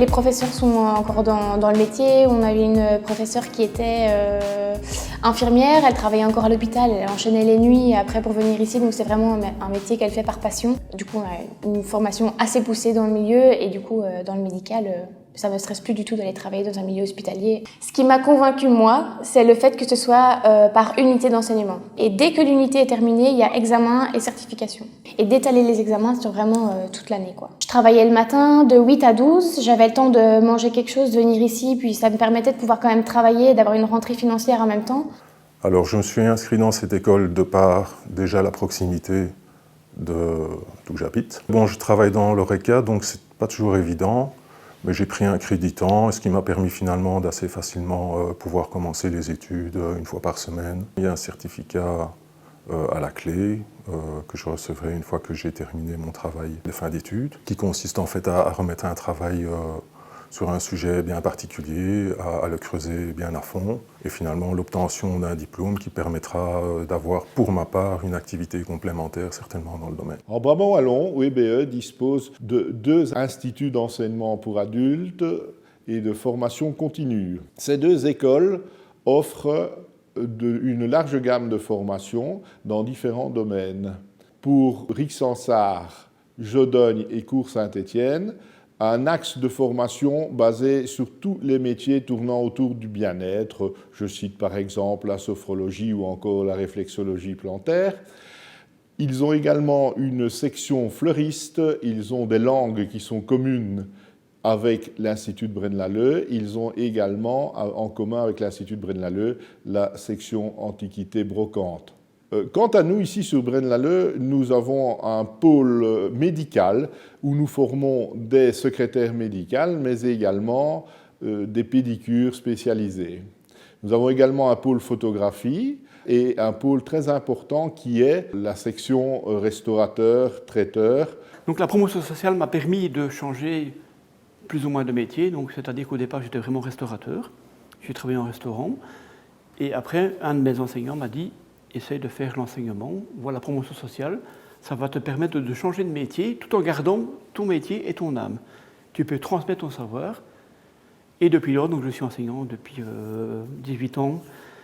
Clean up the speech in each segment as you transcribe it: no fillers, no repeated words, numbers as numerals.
professeurs sont encore dans le métier. On a eu une professeure qui était infirmière, elle travaillait encore à l'hôpital, elle enchaînait les nuits après pour venir ici, donc c'est vraiment un métier qu'elle fait par passion. Du coup, on a une formation assez poussée dans le milieu et du coup, dans le médical, ça ne me stresse plus du tout d'aller travailler dans un milieu hospitalier. Ce qui m'a convaincue, moi, c'est le fait que ce soit par unité d'enseignement. Et dès que l'unité est terminée, il y a examen et certification. Et d'étaler les examens sur vraiment toute l'année, quoi. Je travaillais le matin de 8 à 12, j'avais le temps de manger quelque chose, de venir ici, puis ça me permettait de pouvoir quand même travailler, d'avoir une rentrée financière en même temps. Alors je me suis inscrit dans cette école de par déjà la proximité d'où j'habite. Bon, je travaille dans l'ORECA, donc c'est pas toujours évident. Mais j'ai pris un créditant, ce qui m'a permis finalement d'assez facilement pouvoir commencer les études une fois par semaine. Il y a un certificat à la clé que je recevrai une fois que j'ai terminé mon travail de fin d'études, qui consiste en fait à remettre un travail sur un sujet bien particulier, à le creuser bien à fond, et finalement l'obtention d'un diplôme qui permettra d'avoir, pour ma part, une activité complémentaire certainement dans le domaine. En Brabant Wallon, UBE dispose de 2 instituts d'enseignement pour adultes et de formation continue. Ces 2 écoles offrent une large gamme de formations dans différents domaines. Pour Rixensart, Jodogne et Cours-Saint-Étienne, un axe de formation basé sur tous les métiers tournant autour du bien-être. Je cite par exemple la sophrologie ou encore la réflexologie plantaire. Ils ont également une section fleuriste, ils ont des langues qui sont communes avec l'Institut de Braine-l'Alleud. Ils ont également en commun avec l'Institut de Braine-l'Alleud la section antiquité brocante. Quant à nous, ici sur Braine-l'Alleud, nous avons un pôle médical où nous formons des secrétaires médicales, mais également des pédicures spécialisées. Nous avons également un pôle photographie et un pôle très important qui est la section restaurateur-traiteur. Donc la promotion sociale m'a permis de changer plus ou moins de métier, donc c'est-à-dire qu'au départ j'étais vraiment restaurateur, j'ai travaillé en restaurant, et après un de mes enseignants m'a dit essaye de faire l'enseignement, voilà la promotion sociale, ça va te permettre de changer de métier tout en gardant ton métier et ton âme. Tu peux transmettre ton savoir. Et depuis lors, donc je suis enseignant depuis 18 ans.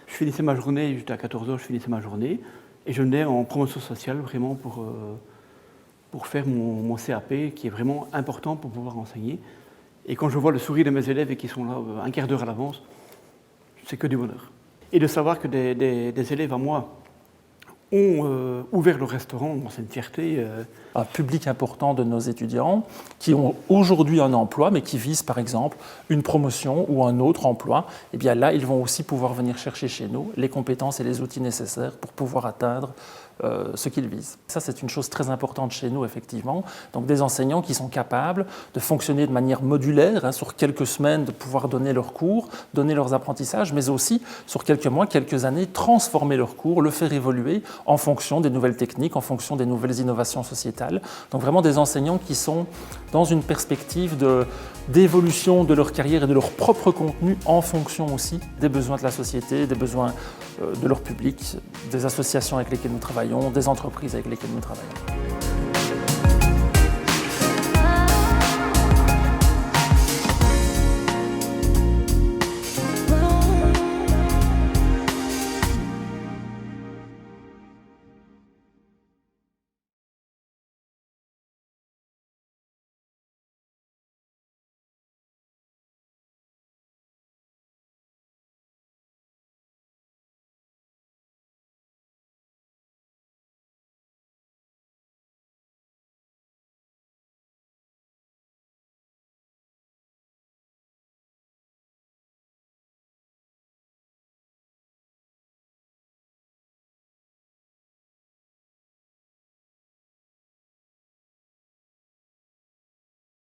Je finissais ma journée, j'étais à 14 h, je finissais ma journée. Et je venais en promotion sociale vraiment pour faire mon CAP qui est vraiment important pour pouvoir enseigner. Et quand je vois le sourire de mes élèves et qui sont là un quart d'heure à l'avance, c'est que du bonheur. Et de savoir que des élèves à moi ont ouvert le restaurant, c'est une fierté. Un public important de nos étudiants qui ont aujourd'hui un emploi, mais qui visent par exemple une promotion ou un autre emploi, et bien là, ils vont aussi pouvoir venir chercher chez nous les compétences et les outils nécessaires pour pouvoir atteindre ce qu'ils visent. Ça, c'est une chose très importante chez nous, effectivement. Donc des enseignants qui sont capables de fonctionner de manière modulaire, sur quelques semaines, de pouvoir donner leurs cours, donner leurs apprentissages, mais aussi sur quelques mois, quelques années, transformer leurs cours, le faire évoluer en fonction des nouvelles techniques, en fonction des nouvelles innovations sociétales. Donc vraiment des enseignants qui sont dans une perspective d'évolution de leur carrière et de leur propre contenu en fonction aussi des besoins de la société, des besoins de leur public, des associations avec lesquelles nous travaillons, des entreprises avec lesquelles nous travaillons.